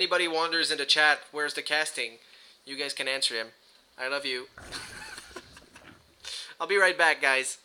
anybody wonders in the chat, where's the casting? You guys can answer him. I love you. I'll be right back, guys.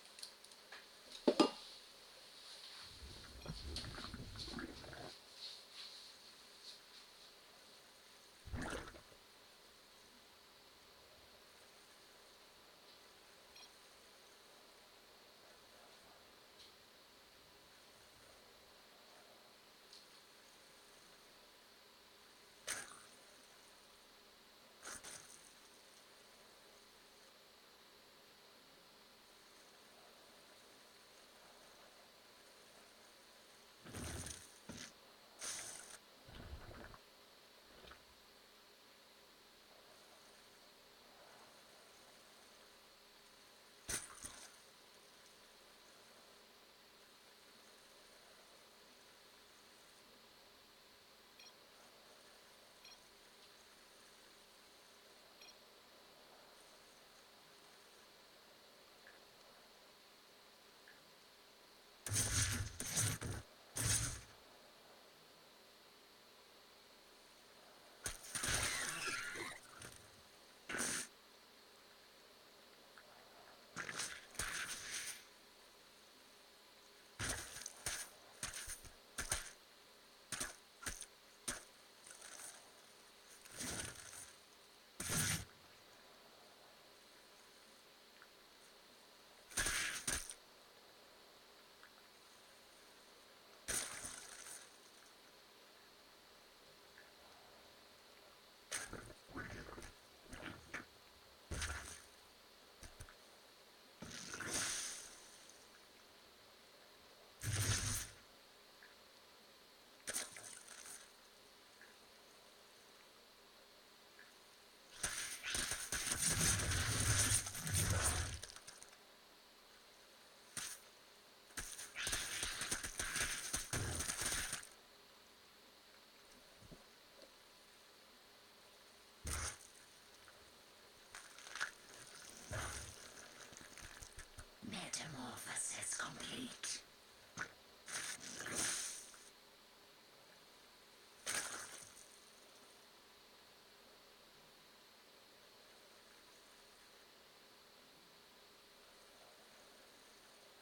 Metamorphosis complete.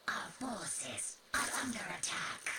Our forces are under attack.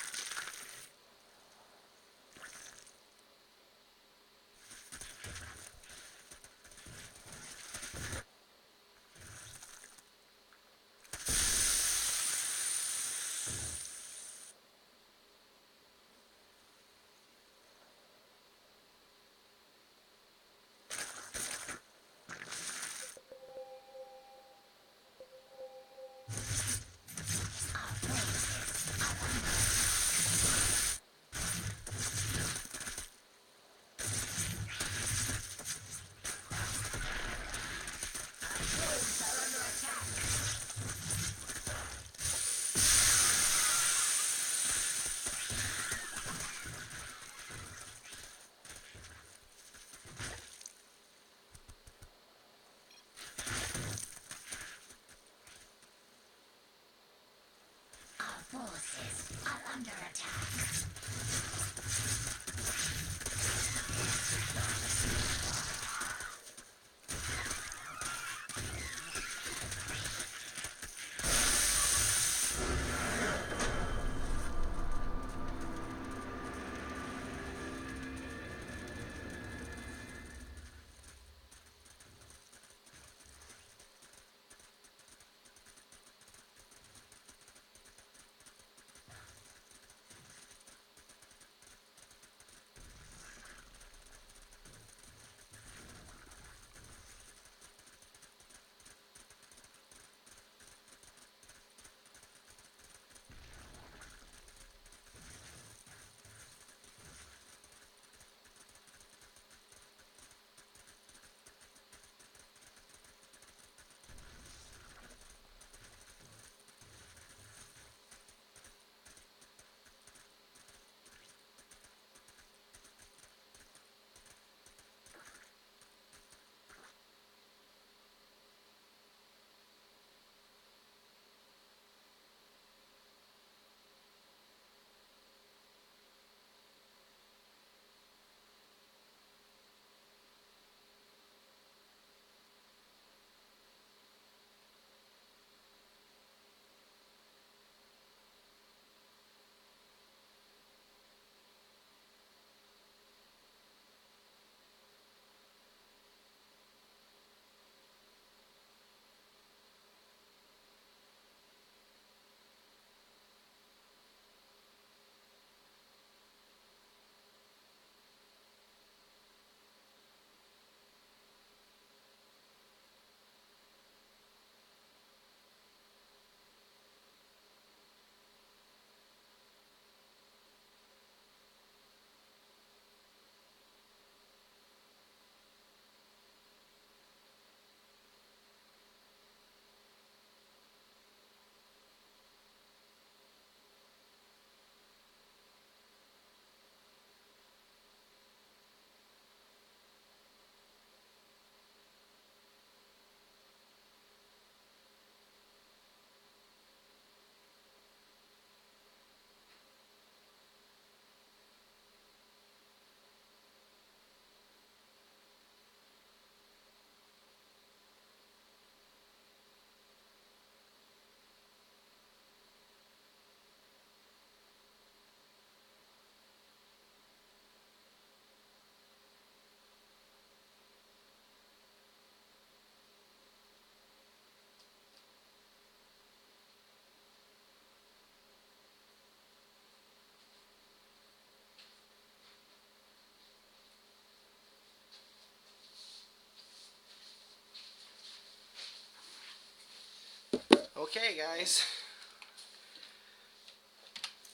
Okay, guys.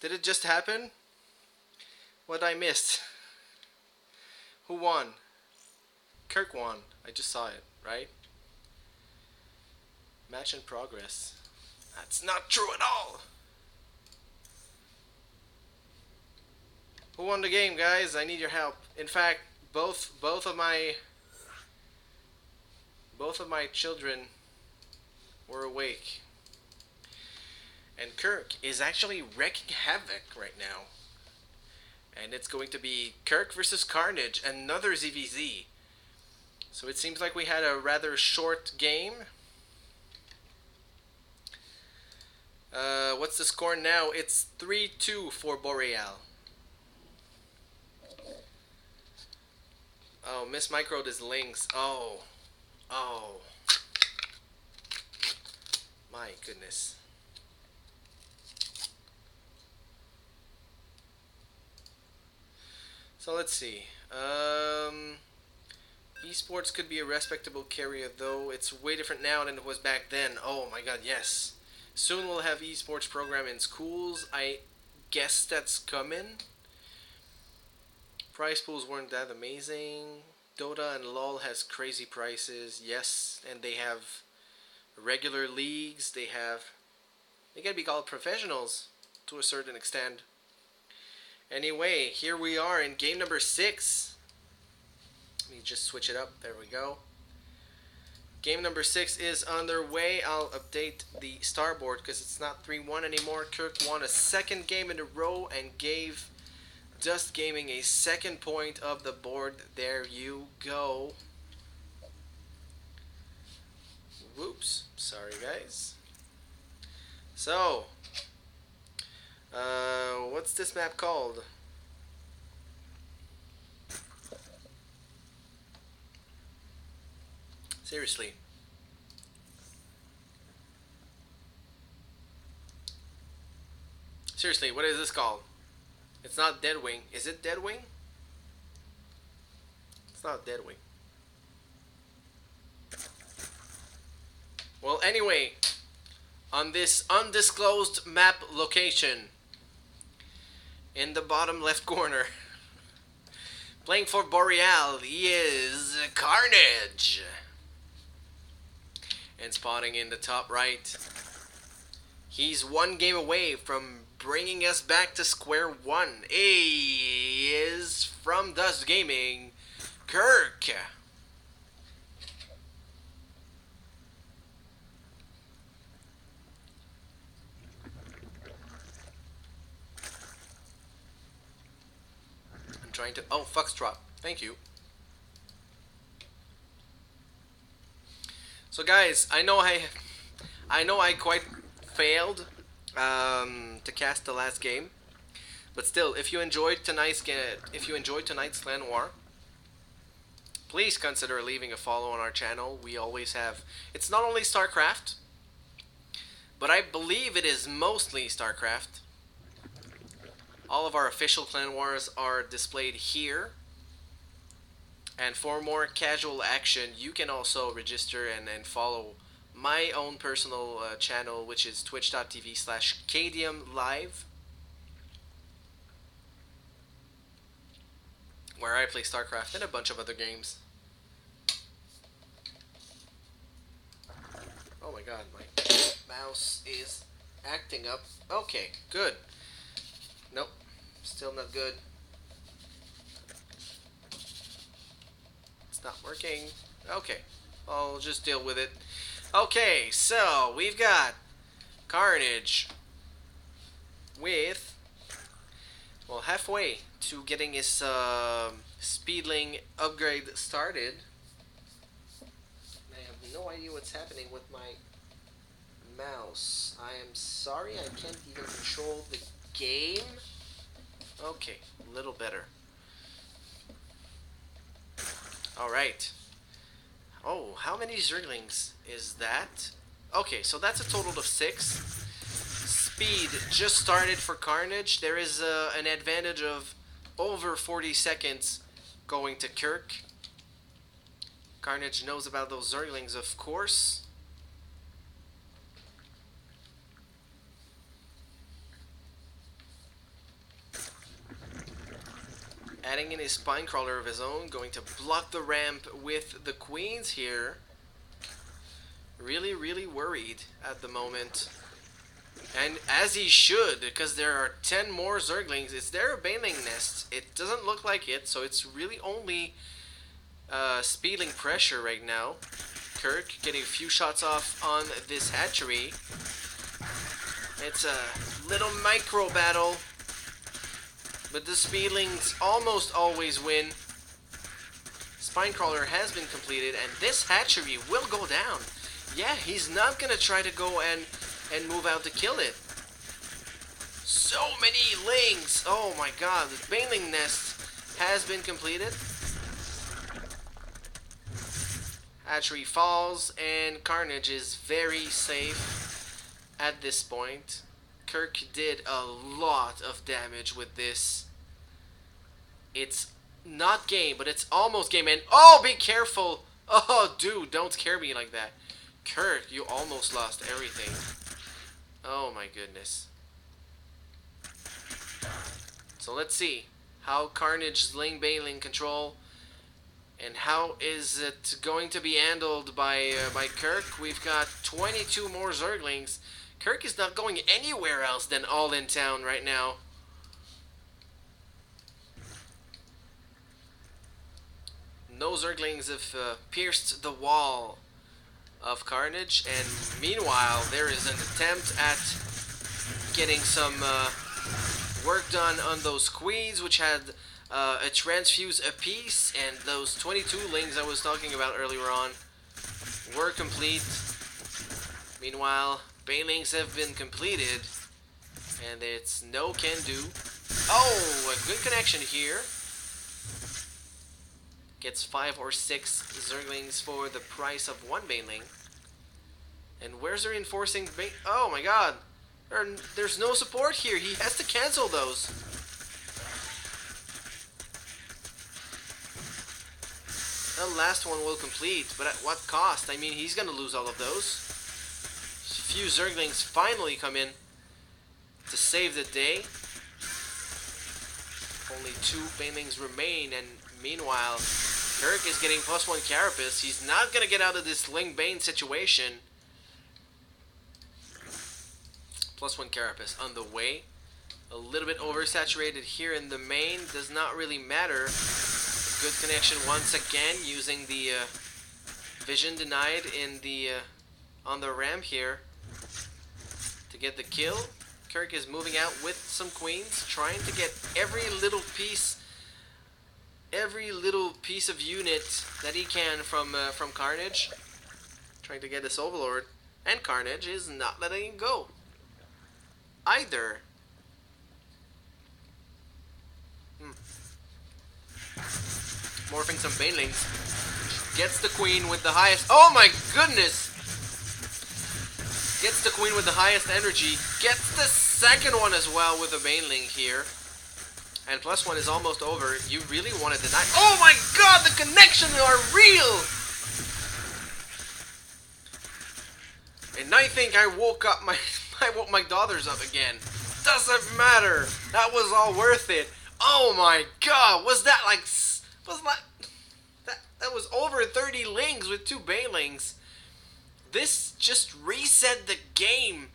Did it just happen? What I missed? Who won? Kirk won. I just saw it, right? Match in progress. That's not true at all. Who won the game, guys? I need your help. In fact, both of my children were awake. And Kirk is actually wreaking havoc right now. And it's going to be Kirk versus Carnage, another ZVZ. So it seems like we had a rather short game. What's the score now? It's 3-2 for Boreal. Oh, Miss Microed is links. Oh. Oh. My goodness. So let's see. Esports could be a respectable career, though it's way different now than it was back then. Oh my god, yes. Soon we'll have esports program in schools. I guess that's coming. Prize pools weren't that amazing. Dota and LoL has crazy prices, yes, and they have regular leagues. They gotta be called professionals to a certain extent. Anyway, here we are in game number 6. Let me just switch it up. There we go. Game number 6 is underway. I'll update the starboard because it's not 3-1 anymore. Kirk won a second game in a row and gave Dust Gaming a second point of the board. There you go. Whoops. Sorry, guys. So, what's this map called? Seriously. Seriously, what is this called? It's not Deadwing. Is it Deadwing? It's not Deadwing. Well, anyway, on this undisclosed map location, in the bottom left corner, playing for Boreal, he is Carnage. And spawning in the top right, he's one game away from bringing us back to square one. He is from Dust Gaming, Kirk. I'm trying to... Oh, Foxtrot. Thank you. So guys, I know I quite failed to cast the last game, but still, if you enjoyed tonight's Clan War, please consider leaving a follow on our channel. We always have. It's not only StarCraft, but I believe it is mostly StarCraft. All of our official Clan Wars are displayed here. And for more casual action, you can also register and follow my own personal channel, which is twitch.tv/KDMLive, where I play StarCraft and a bunch of other games. Oh my god, my mouse is acting up. Okay, good. Nope, still not good. Not working. Okay, I'll just deal with it. Okay, so we've got Carnage with, well, halfway to getting his speedling upgrade started. I have no idea what's happening with my mouse. I am sorry, I can't even control the game. Okay, a little better. Alright. Oh, how many Zerglings is that? Okay, so that's a total of 6. Speed just started for Carnage. There is an advantage of over 40 seconds going to Kirk. Carnage knows about those Zerglings, of course. Adding in a spine crawler of his own, going to block the ramp with the queens here. Really, really worried at the moment. And as he should, because there are 10 more Zerglings. Is there a Baneling nest? It doesn't look like it, so it's really only speeding pressure right now. Kirk getting a few shots off on this hatchery. It's a little micro battle, but the speedlings almost always win. Spinecrawler has been completed, and this hatchery will go down. Yeah, he's not gonna try to go and move out to kill it. So many lings! Oh my god, the Baneling nest has been completed. Hatchery falls, and Carnage is very safe at this point. Kirk did a lot of damage with this. It's not game, but it's almost game. And oh, be careful! Oh, dude, don't scare me like that. Kirk, you almost lost everything. Oh my goodness. So let's see how Carnage's Ling Baneling control, and how is it going to be handled by Kirk. We've got 22 more Zerglings. Kirk is not going anywhere else than all in town right now. No Zerglings have pierced the wall of Carnage, and meanwhile there is an attempt at getting some work done on those queens, which had a transfuse apiece, and those 22 lings I was talking about earlier on were complete. Meanwhile, banelings have been completed, and it's no can do. Oh, a good connection here. Gets 5 or 6 Zerglings for the price of 1 baneling. And where's the reinforcing oh my god! There's no support here. He has to cancel those. The last one will complete, but at what cost? I mean, he's gonna lose all of those. A few Zerglings finally come in to save the day. Only 2 banelings remain, and meanwhile, Kirk is getting +1 Carapace. He's not gonna get out of this Ling Bane situation. +1 Carapace on the way. A little bit oversaturated here in the main. Does not really matter. Good connection once again, using the vision denied in the on the ramp here to get the kill. Kirk is moving out with some queens, trying to get every little piece of unit that he can from Carnage. Trying to get this Overlord, and Carnage is not letting him go either. Morphing some banelings. Gets the queen with the highest. Oh my goodness! Gets the queen with the highest energy. Gets the second one as well with the baneling here. And +1 is almost over. You really want to deny. Oh my god, the connections are real! And I think I woke up I woke my daughters up again. Doesn't matter. That was all worth it. Oh my god, was that like... That was over 30 lings with 2 banelings. This just reset the game.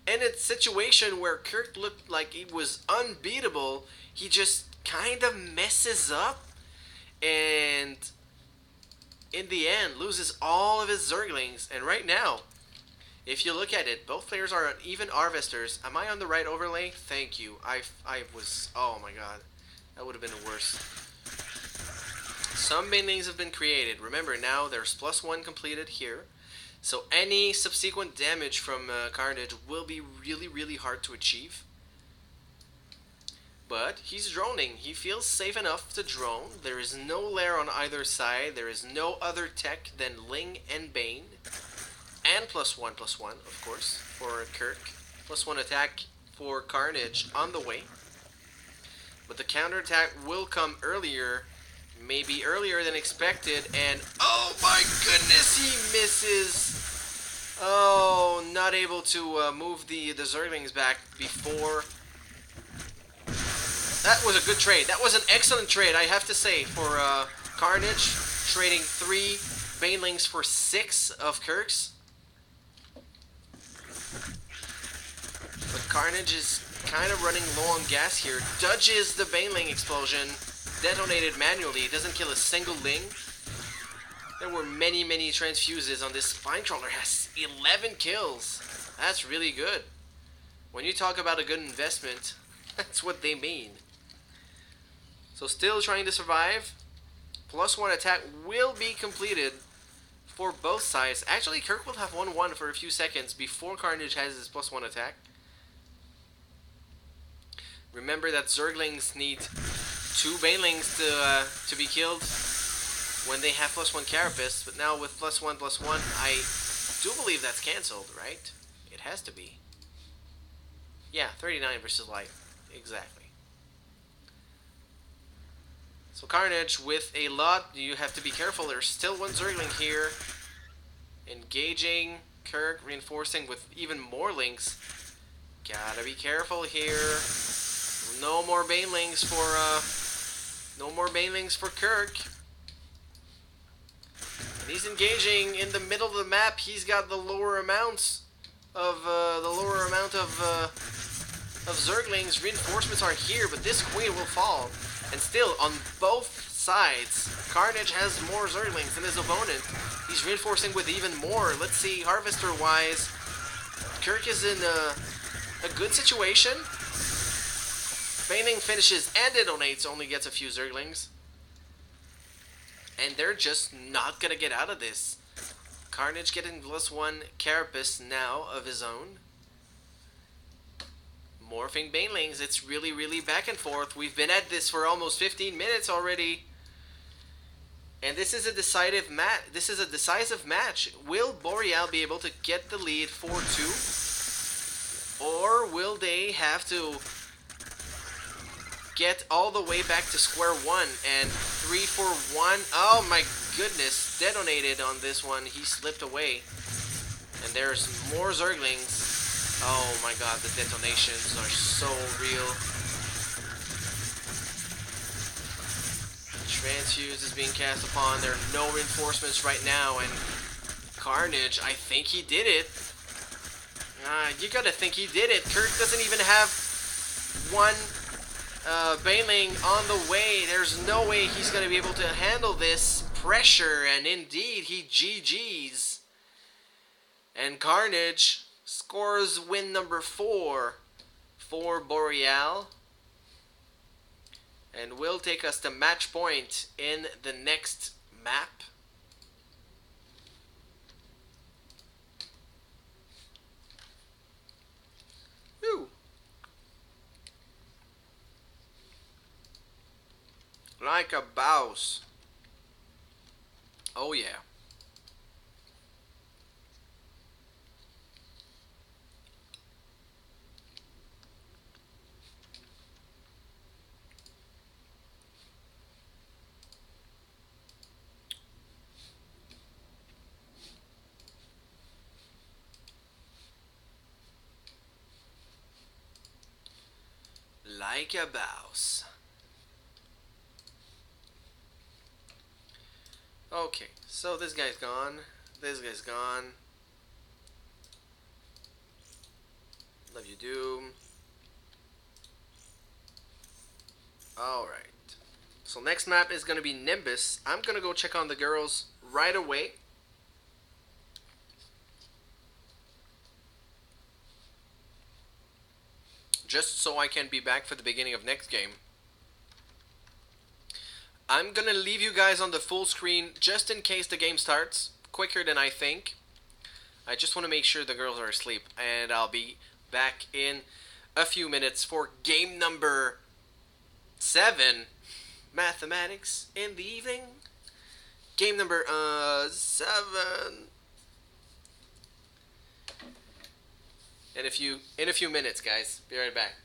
In a situation where Kirk looked like he was unbeatable, he just kind of messes up, and in the end loses all of his Zerglings. And right now, if you look at it, both players are even harvesters. Am I on the right overlay? Thank you. I was... Oh my god. That would have been worse. Some banelings have been created. Remember, now there's +1 completed here. So any subsequent damage from Carnage will be really, really hard to achieve. But he's droning. He feels safe enough to drone. There is no lair on either side. There is no other tech than Ling and Bane. And +1/+1, of course, for Kirk. +1 attack for Carnage on the way. But the counterattack will come earlier. Maybe earlier than expected, and oh my goodness, he misses. Oh, not able to move the Zerglings back before. That was a good trade. That was an excellent trade, I have to say, for Carnage. Trading 3 Banelings for 6 of Kirk's. But Carnage is kind of running low on gas here. Dodges the Baneling explosion. Detonated manually. It doesn't kill a single Ling. There were many, many transfuses on this Spinecrawler. Has 11 kills. That's really good. When you talk about a good investment, that's what they mean. So still trying to survive. +1 attack will be completed for both sides. Actually, Kirk will have 1-1 for a few seconds before Carnage has his +1 attack. Remember that Zerglings need 2 Banelings to be killed when they have +1 Carapace, but now with +1/+1, I do believe that's cancelled, right? It has to be. Yeah, 39 versus life. Exactly. So Carnage with a lot, you have to be careful. There's still 1 Zergling here. Engaging Kirk, reinforcing with even more links. Gotta be careful here. No more Banelings for Kirk. And he's engaging in the middle of the map. He's got the lower amounts of Zerglings. Reinforcements are here, but this Queen will fall. And still, on both sides, Carnage has more Zerglings than his opponent. He's reinforcing with even more. Let's see, Harvester-wise, Kirk is in a good situation. Baneling finishes and detonates, only gets a few Zerglings. And they're just not gonna get out of this. Carnage getting +1 Carapace now of his own. Morphing Banelings, it's really, really back and forth. We've been at this for almost 15 minutes already. And this is a decisive match. Will Boreal be able to get the lead 4-2? Or will they have to get all the way back to square one and 3-for-1? Oh my goodness, detonated on this one. He slipped away. And there's more Zerglings. Oh my god, the detonations are so real. Transfuse is being cast upon. There are no reinforcements right now, and Carnage, I think he did it. You gotta think he did it. Kirk doesn't even have 1 Baneling on the way. There's no way he's gonna be able to handle this pressure, and indeed, he GG's. And Carnage scores win number 4 for Boreal. And will take us to match point in the next map. Woo! Like a boss. Oh yeah. Like a boss. Okay, so this guy's gone. This guy's gone. Love you, Doom. Alright. So next map is going to be Nimbus. I'm going to go check on the girls right away. Just so I can be back for the beginning of next game. I'm gonna leave you guys on the full screen just in case the game starts quicker than I think. I just want to make sure the girls are asleep, and I'll be back in a few minutes for game number 7. Mathematics in the evening. Game number 7. In a few minutes, guys. Be right back.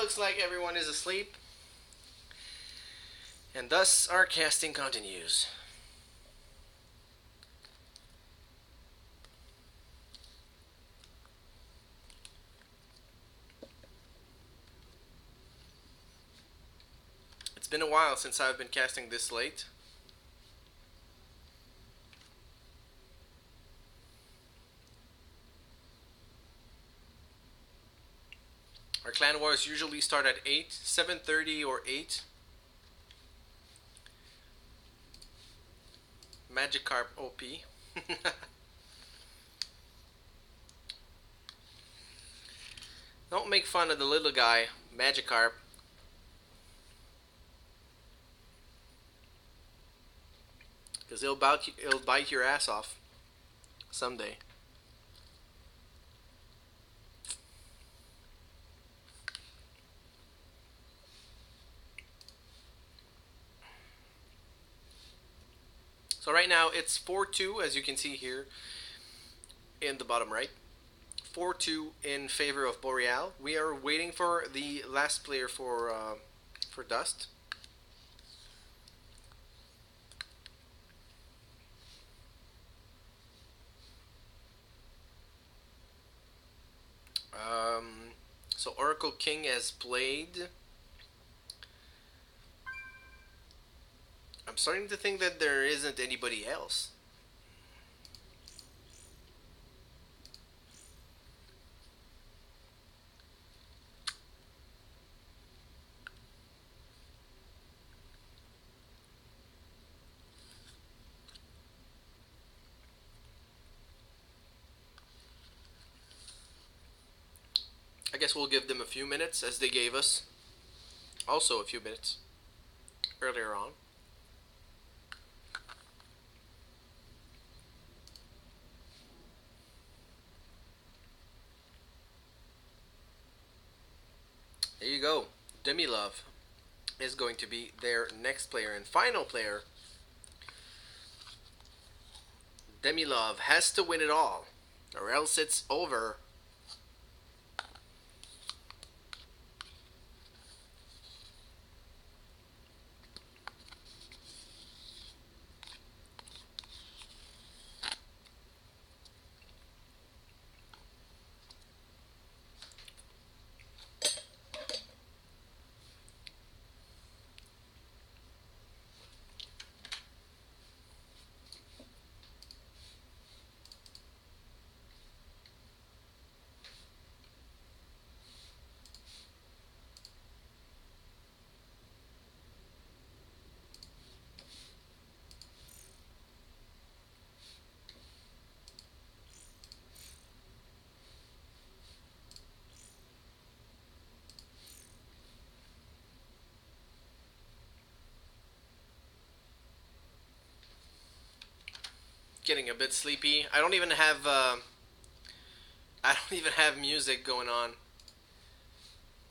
looks like everyone is asleep, and thus our casting continues. It's been a while since I've been casting this late. Our clan wars usually start at 8, 7:30 or 8. Magikarp OP. Don't make fun of the little guy, Magikarp. Because he'll bite your ass off someday. So right now it's 4-2, as you can see here in the bottom right. 4-2 in favor of Boreal. We are waiting for the last player for Dust. So Oracle King has played. I'm starting to think that there isn't anybody else. I guess we'll give them a few minutes as they gave us also a few minutes earlier on. There you go. Demilove is going to be their next player and final player. Demilove has to win it all, or else it's over. Getting a bit sleepy. I don't even have music going on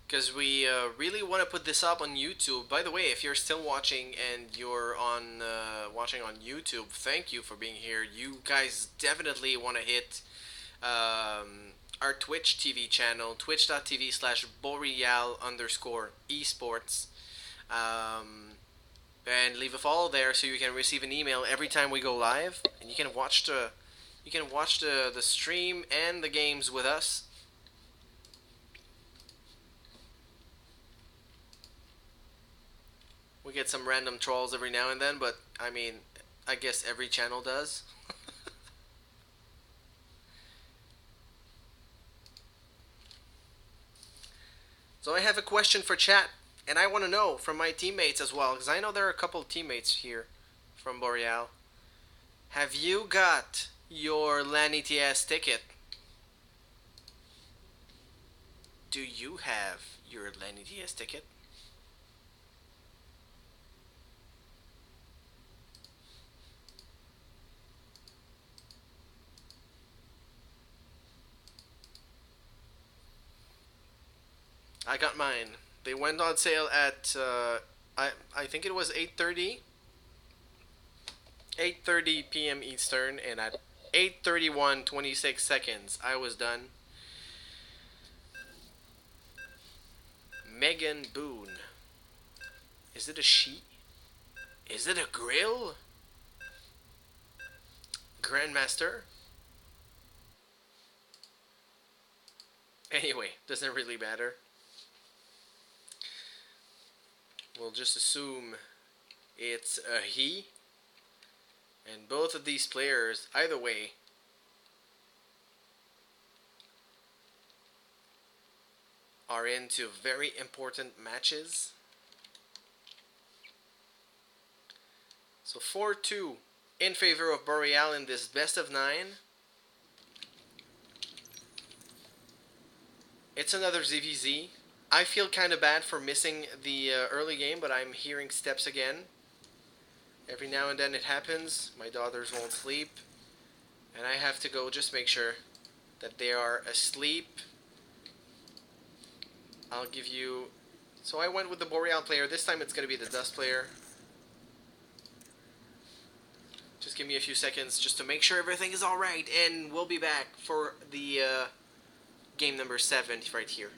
because we really want to put this up on YouTube. By the way, if you're still watching and you're on watching on YouTube, thank you for being here. You guys definitely want to hit our Twitch TV channel, twitch.tv/Boreal underscore eSports. And leave a follow there so you can receive an email every time we go live, and you can watch the stream and the games with us. We get some random trolls every now and then, but I mean, I guess every channel does. So I have a question for chat, and I want to know from my teammates as well, because I know there are a couple of teammates here from Boreal. Have you got your LAN ETS ticket? Do you have your LAN ETS ticket? I got mine. They went on sale at I think it was 8:30 p.m. Eastern, and at 8:31 26 seconds I was done. Megan Boone. Is it a she? Is it a grill? Grandmaster? Anyway, doesn't really matter. We'll just assume it's a he. And both of these players, either way, are into very important matches. So 4-2 in favor of Boreal in this best of 9. It's another ZVZ. I feel kind of bad for missing the early game, but I'm hearing steps again. Every now and then it happens. My daughters won't sleep. And I have to go just make sure that they are asleep. I'll give you... So I went with the Boreal player. This time it's going to be the Dust player. Just give me a few seconds just to make sure everything is alright. And we'll be back for the game number 7 right here.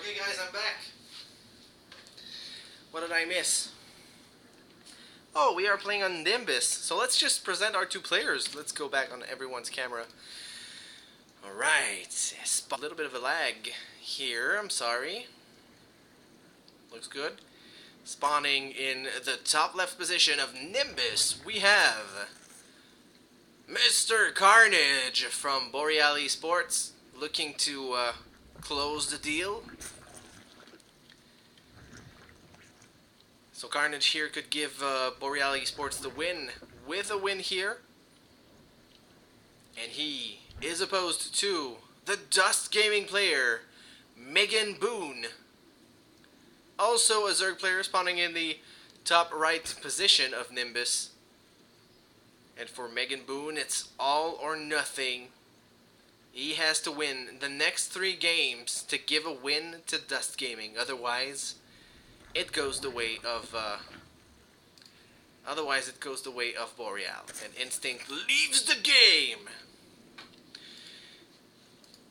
Okay guys, I'm back. What did I miss? Oh, we are playing on Nimbus. So let's just present our two players. Let's go back on everyone's camera. Alright. A little bit of a lag here. I'm sorry. Looks good. Spawning in the top left position of Nimbus, we have Mr. Carnage from Boreal eSports, looking to close the deal. So Carnage here could give Boreal eSports the win with a win here. And he is opposed to the Dust Gaming player, Megan Boone. Also a Zerg player spawning in the top right position of Nimbus. And for Megan Boone, it's all or nothing. He has to win the next 3 games to give a win to Dust Gaming. Otherwise, it goes the way of Boreal. And Instinct leaves the game.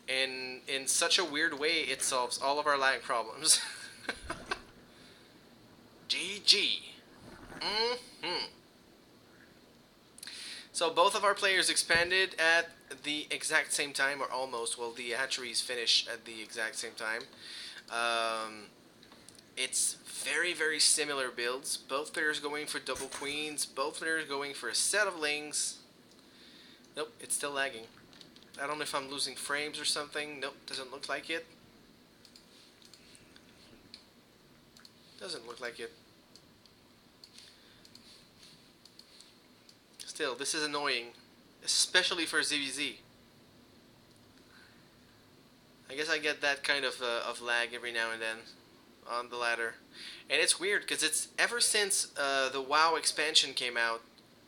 And in such a weird way, it solves all of our lag problems. GG. So both of our players expanded at the exact same time, or almost. Well, the hatcheries finish at the exact same time. It's very, very similar builds. Both players going for double queens. Both players going for a set of lings. Nope, it's still lagging. I don't know if I'm losing frames or something. Nope, doesn't look like it. Doesn't look like it. Still, this is annoying, especially for ZVZ. I guess I get that kind of lag every now and then on the ladder. And it's weird, because it's ever since the WoW expansion came out,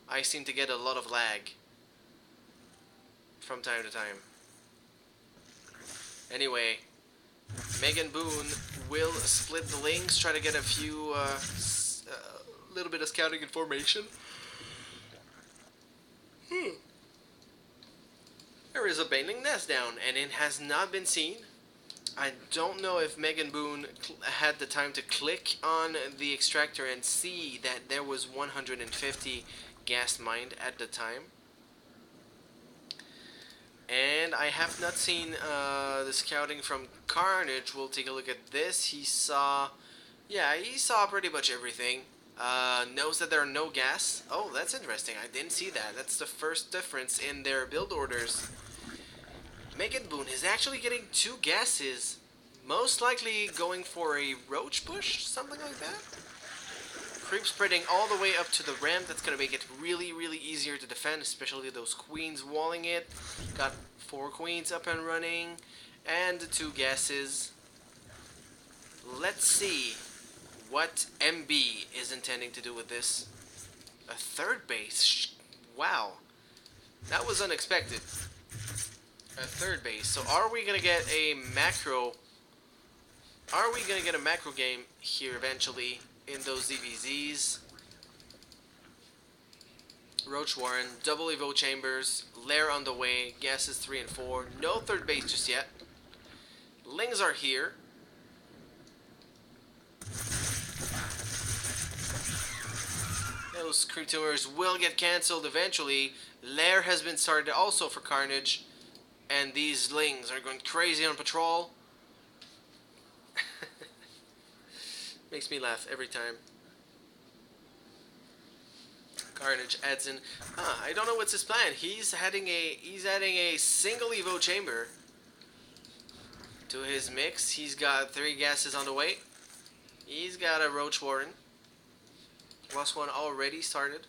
I seem to get a lot of lag from time to time. Anyway, Megan Boone will split the links, try to get a few, little bit of scouting information. There is a Baneling nest down, and it has not been seen. I don't know if Megan Boone had the time to click on the extractor and see that there was 150 gas mined at the time. And I have not seen the scouting from Carnage. We'll take a look at this. He saw, yeah, he saw pretty much everything. Knows that there are no gas. Oh, that's interesting. I didn't see that. That's the first difference in their build orders. Megan Boone is actually getting 2 gases. Most likely going for a roach push, something like that. Creep spreading all the way up to the ramp. That's going to make it really, really easier to defend, especially those queens walling it. Got 4 queens up and running, and the 2 gases. Let's see what MB is intending to do with this. A 3rd base. Wow. That was unexpected. A 3rd base. So are we going to get a macro? Are we going to get a macro game here eventually in those DVZs? Roach Warren, double Evo Chambers, Lair on the way, gases 3 and 4. No 3rd base just yet. Lings are here. Those creep tumors will get cancelled eventually. Lair has been started also for Carnage. And these Lings are going crazy on patrol. Makes me laugh every time. Carnage adds in. I don't know what's his plan. He's adding a single Evo chamber to his mix. He's got 3 gases on the way. He's got a Roach Warren. +1 already started.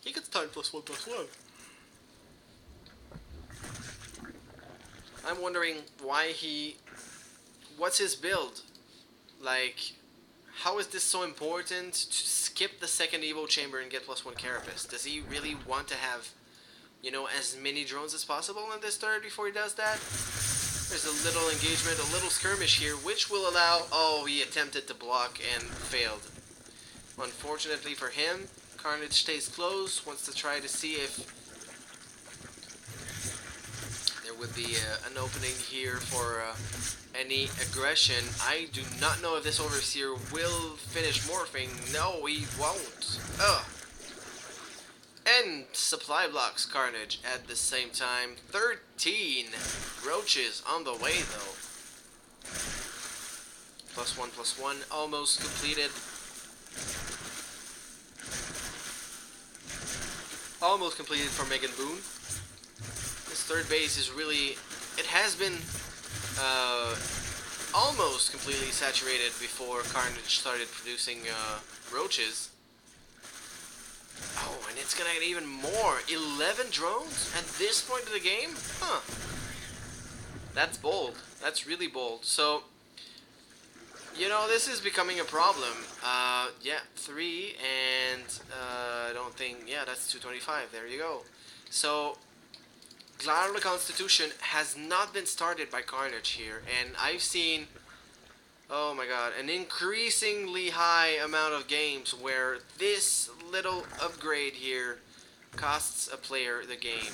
He could start +1/+1. I'm wondering why what's his build? Like, how is this so important to skip the 2nd Evo chamber and get +1 carapace? Does he really want to have, you know, as many drones as possible in this third before he does that? There's a little engagement, a little skirmish here, which will allow... Oh, he attempted to block and failed. Unfortunately for him, Carnage stays close, wants to try to see if there would be an opening here for any aggression. I do not know if this Overseer will finish morphing. No, he won't. Ugh. And supply blocks Carnage at the same time. 13 roaches on the way though. +1/+1 almost completed. Almost completed for Megan Boone. This 3rd base is really... It has been almost completely saturated before Carnage started producing roaches. Oh, and it's gonna get even more. 11 drones at this point of the game? Huh. That's bold. That's really bold. So, you know, this is becoming a problem. Yeah, 3 and I don't think... Yeah, that's 225. There you go. So, Glad of the Constitution has not been started by Carnage here. And I've seen... Oh my god, an increasingly high amount of games where this little upgrade here costs a player the game.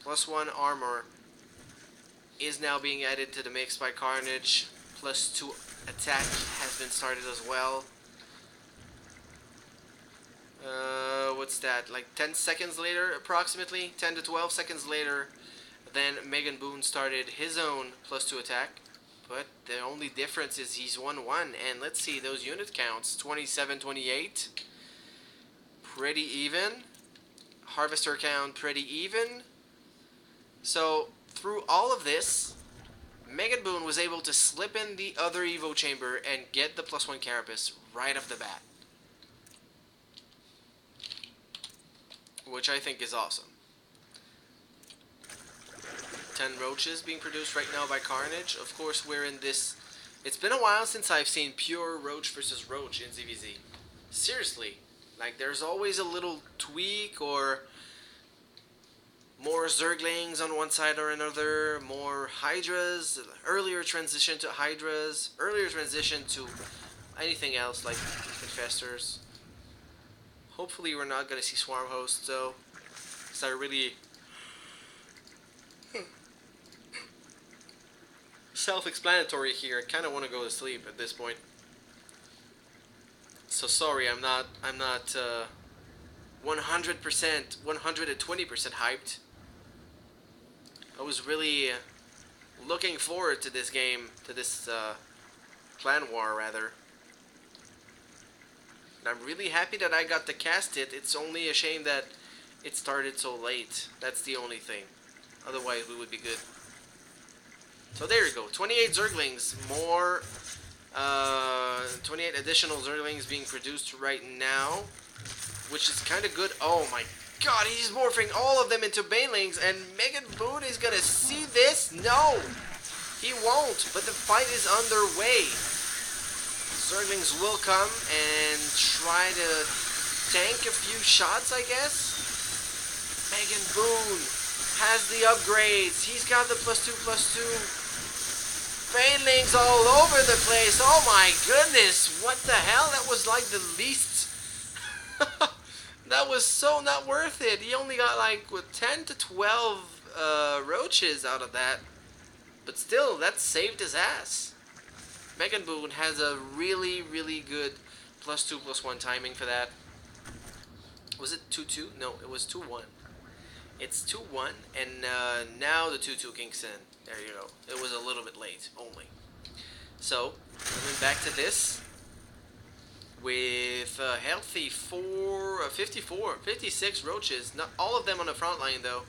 +1 armor is now being added to the mix by Carnage. +2 attack has been started as well. What's that? Like 10 seconds later, approximately? 10 to 12 seconds later, then Megan Boone started his own +2 attack. But the only difference is he's 1-1, and let's see those unit counts. 27-28. Pretty even. Harvester count pretty even. So, through all of this, Megan Boone was able to slip in the other Evo chamber and get the +1 carapace right off the bat. Which I think is awesome. 10 roaches being produced right now by Carnage. Of course, we're in this... It's been a while since I've seen pure roach versus roach in ZVZ. Seriously. Like, there's always a little tweak or more Zerglings on one side or another, more Hydras, earlier transition to Hydras, earlier transition to anything else like Infestors. Hopefully we're not going to see Swarm Hosts though, because I really... Self-explanatory here. I kind of want to go to sleep at this point. So sorry, I'm not 100%, 120% hyped. I was really looking forward to this game, to this clan war rather. And I'm really happy that I got to cast it. It's only a shame that it started so late. That's the only thing. Otherwise, we would be good. So there you go. 28 Zerglings. More 28 additional Zerglings being produced right now, which is kind of good. Oh my god, he's morphing all of them into Banelings, and Megan Boone is gonna see this? No! He won't, but the fight is underway. Zerglings will come and try to tank a few shots, I guess. Megan Boone has the upgrades. He's got the +2/+2. Banelings all over the place. Oh my goodness, what the hell? That was like the least... That was so not worth it. He only got like, what, 10 to 12 roaches out of that. But still, that saved his ass. Megan Boone has a really, really good +2/+1 timing for that. Was it 2-2? No, it was 2-1. It's 2-1, and now the 2-2 kicks in. There you go. It was a little bit late, only. So, coming back to this, with a healthy 56 roaches. Not all of them on the front line, though.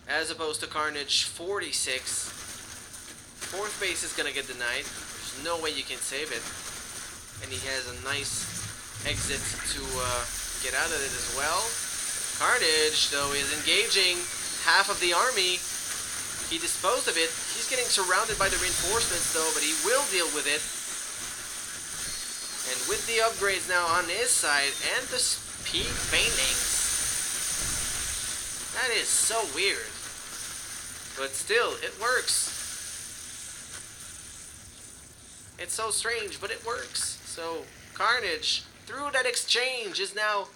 As opposed to Carnage, 46. Fourth base is going to get denied. There's no way you can save it. And he has a nice exit to get out of it as well. Carnage, though, is engaging half of the army. He disposed of it. He's getting surrounded by the reinforcements, though, but he will deal with it. And with the upgrades now on his side, and the speed Banelings. That is so weird. But still, it works. It's so strange, but it works. So, Carnage, through that exchange, is now...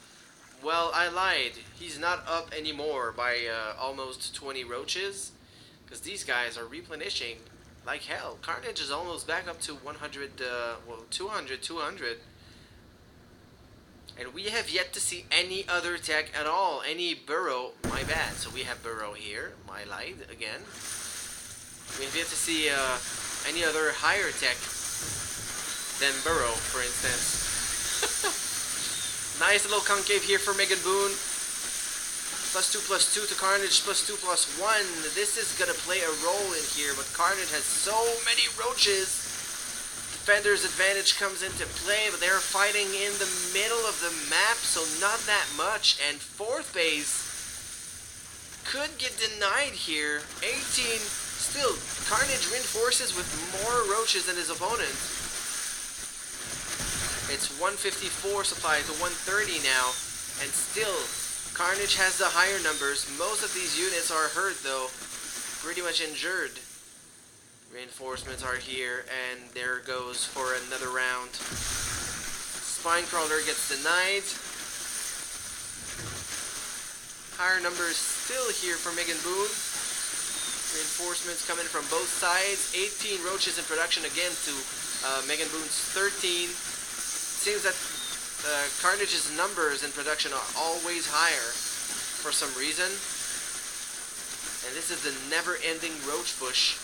Well, I lied. He's not up anymore by almost 20 roaches. Because these guys are replenishing like hell. Carnage is almost back up to 100, 200. And we have yet to see any other tech at all. Any burrow. My bad. So we have burrow here. My lied again. We have yet to see any other higher tech than burrow, for instance. Nice little concave here for Megan Boone. +2/+2 to Carnage, +2/+1. This is gonna play a role in here, but Carnage has so many roaches. Defender's advantage comes into play, but they're fighting in the middle of the map, so not that much. And fourth base could get denied here. 18, still, Carnage reinforces with more roaches than his opponent. It's 154 supply to 130 now, and still, Carnage has the higher numbers. Most of these units are hurt, though. Pretty much injured. Reinforcements are here, and there goes for another round. Spinecrawler gets denied. Higher numbers still here for Megan Boone. Reinforcements coming from both sides. 18 roaches in production again to Megan Boone's 13. Seems that Carnage's numbers in production are always higher for some reason. And this is the never-ending roach bush.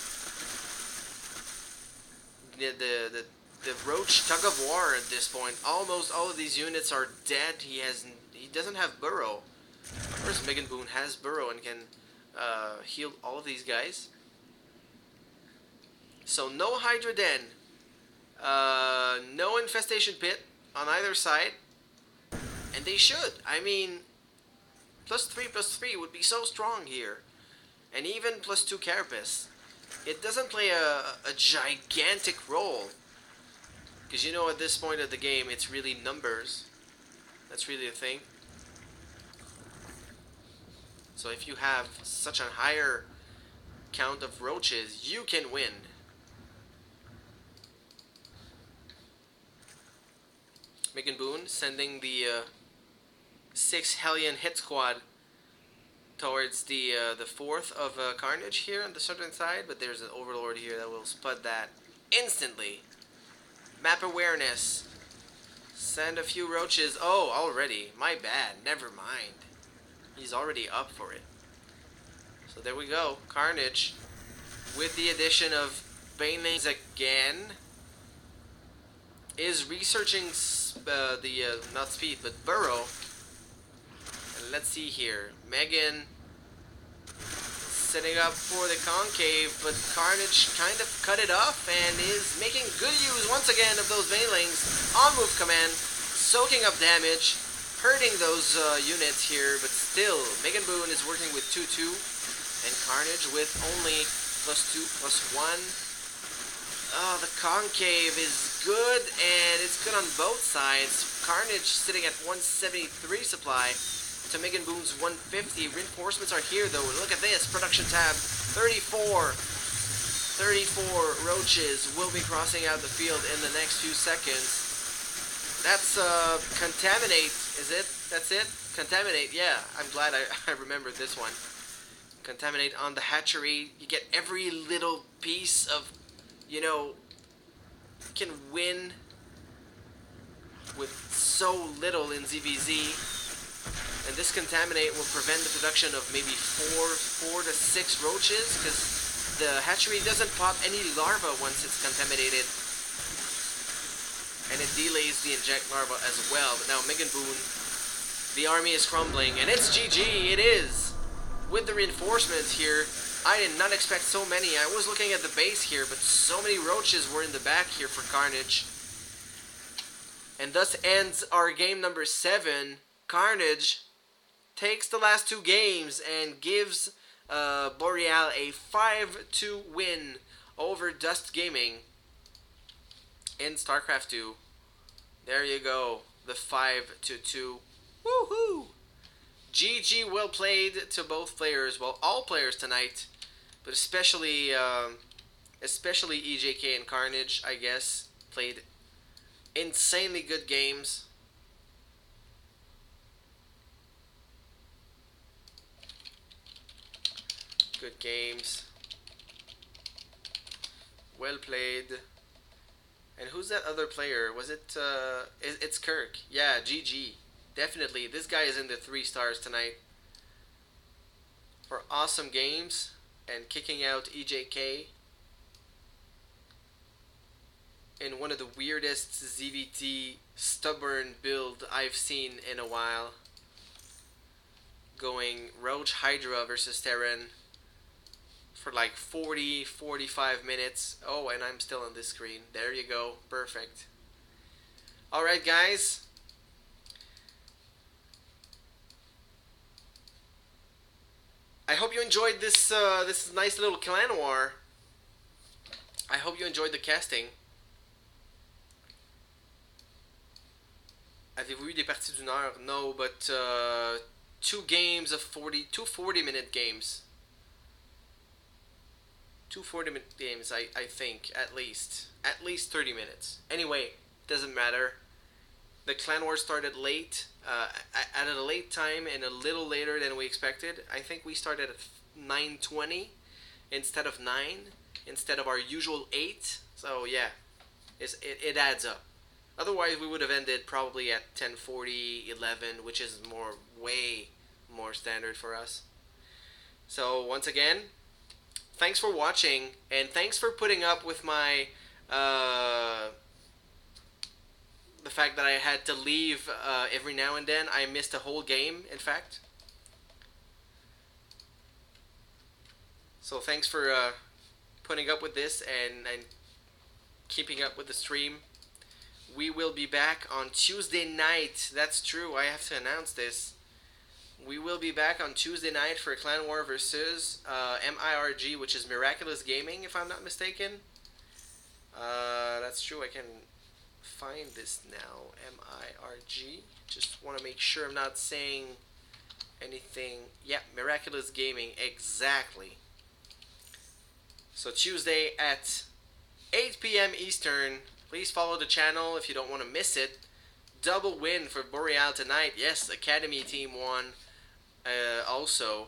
The roach tug of war at this point. Almost all of these units are dead. He doesn't have burrow. Of course, Megan Boone has burrow and can heal all of these guys. So no Hydra Den. No infestation pit on either side, and they should. I mean, +3/+3 would be so strong here, and even +2 carapace. It doesn't play a gigantic role, because you know at this point of the game it's really numbers. That's really the thing. So if you have such a higher count of roaches, you can win. Megan Boone sending the 6 Hellion hit squad towards the 4th of Carnage here on the southern side, but there's an Overlord here that will spud that instantly. Map awareness. Send a few roaches. Oh, already. My bad. Never mind. He's already up for it. So there we go. Carnage. With the addition of Banelings again. Is researching not speed, but burrow. And let's see here. Megan setting up for the concave, but Carnage kind of cut it off and is making good use once again of those Banelings on move command, soaking up damage, hurting those units here, but still, Megan Boone is working with 2-2, and Carnage with only +2, +1. Oh, the concave is good, and it's good on both sides. Carnage sitting at 173 supply to Megan Boone's 150. Reinforcements are here, though. Look at this. Production tab. 34 roaches will be crossing out the field in the next few seconds. That's Contaminate, is it? That's it? Contaminate, yeah. I'm glad I remembered this one. Contaminate on the hatchery. You get every little piece of, you know, you can win with so little in ZVZ. And this Contaminate will prevent the production of maybe 4 to 6 roaches, because the hatchery doesn't pop any larva once it's contaminated. And it delays the inject larva as well. But now Megan Boone, the army is crumbling, and it's GG, it is! With the reinforcements here, I did not expect so many. I was looking at the base here, but so many roaches were in the back here for Carnage. And thus ends our game number 7. Carnage takes the last 2 games and gives Boreal a 5-2 win over Dust Gaming in StarCraft 2. There you go, the 5-2. Woohoo! GG, well played to both players. Well, all players tonight, but especially EJK and Carnage, I guess, played insanely good games. Good games. Well played. And who's that other player? Was it, it's Kirk. Yeah, GG. Definitely. This guy is in the 3 stars tonight. For awesome games and kicking out EJK in one of the weirdest ZVT stubborn build I've seen in a while. Going Roach Hydra versus Terran for like 40-45 minutes. Oh, and I'm still on this screen. There you go. Perfect. Alright, guys. I hope you enjoyed this this nice little clan war. I hope you enjoyed the casting. Avez-vous eu des parties d'une heure? No, but 2 games of 40-minute games. 2 40-minute games, I think, at least 30 minutes. Anyway, doesn't matter. The clan war started late, at a late time and a little later than we expected. I think we started at 9:20 instead of 9, instead of our usual 8. So yeah, it adds up. Otherwise, we would have ended probably at 10:40, 11, which is way more standard for us. So once again, thanks for watching, and thanks for putting up with my the fact that I had to leave every now and then. I missed a whole game, in fact. So thanks for putting up with this and keeping up with the stream. We will be back on Tuesday night. That's true, I have to announce this. We will be back on Tuesday night for Clan War versus MIRG, which is Miraculous Gaming, if I'm not mistaken. That's true, I can find this now. MIRG. Just want to make sure I'm not saying anything. Yeah, Miraculous Gaming, exactly. So Tuesday at 8 p.m. Eastern. Please follow the channel if you don't want to miss it. Double win for Boreal tonight. Yes, Academy team won. Also,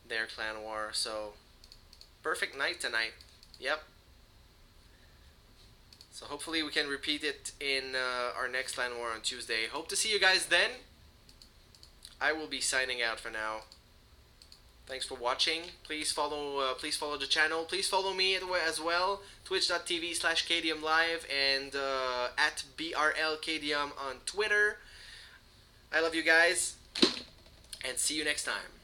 their clan war. So, perfect night tonight. Yep. So hopefully we can repeat it in our next LAN War on Tuesday. Hope to see you guys then. I will be signing out for now. Thanks for watching. Please follow the channel. Please follow me as well. Twitch.tv/KDMLive and at BRLKDM on Twitter. I love you guys, and see you next time.